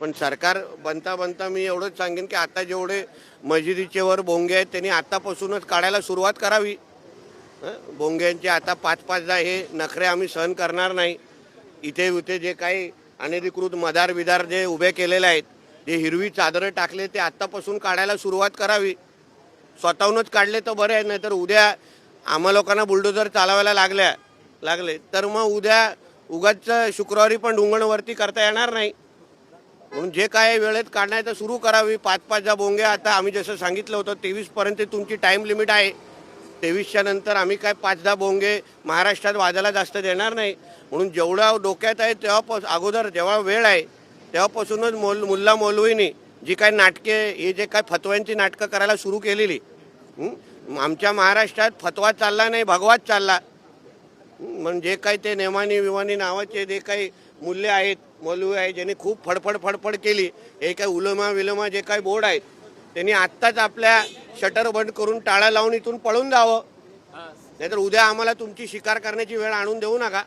पण सरकार बनता बनता मी एवढंच सांगेन की आता जेवढे मशिदीचे वर भोंगे आहेत त्यांनी आतापासूनच काढायला सुरुवात करावी. भोंग्यांचे आता 5-5दा हे नखरे आम्ही सहन करणार नाही. इथे इथे जे काही अनधिकृत मदार बिदार जे उभे केलेले आहेत, जे हिरवी चादरं टाकले ते आत्तापासून काढायला सुरुवात करावी. स्वतःहूनच काढले तर बरे आहे, नाहीतर उद्या आम्हा लोकांना बुलडोजर चालवायला लागले तर मग उद्या उगाच शुक्रवारी पण डुंगणवरती करता येणार नाही. म्हणून जे काय वेळेत काढण्याचं सुरू करावी. 5-5 भोंगे आता आम्ही जसं सांगितलं होतं 23पर्यंत तुमची टाईम लिमिट आहे. 23च्या नंतर आम्ही काय 5-10 भोंगे महाराष्ट्रात वाजायला जास्त देणार नाही. म्हणून जेवढा डोक्यात आहे तेव्हा अगोदर जेव्हा वेळ आहे तेव्हापासूनच मुल्ला मौलवीनी जी काही नाटके हे जे काय फतव्यांची नाटकं करायला सुरू केलेली. आमच्या महाराष्ट्रात फतवा चालला नाही, भगवाच चालला. म्हणजे जे काही ते नेमानी विमानी नावाचे जे काही मूल्य आहेत, मौलवी आहेत, ज्यांनी खूप फडफड केली. हे काही उलमा जे काही बोर्ड आहेत त्यांनी आत्ताच आपल्या शटर बंद करून टाळा लावून इथून पळून जावं. नाहीतर उद्या आम्हाला तुमची शिकार करण्याची वेळ आणून देऊ नका.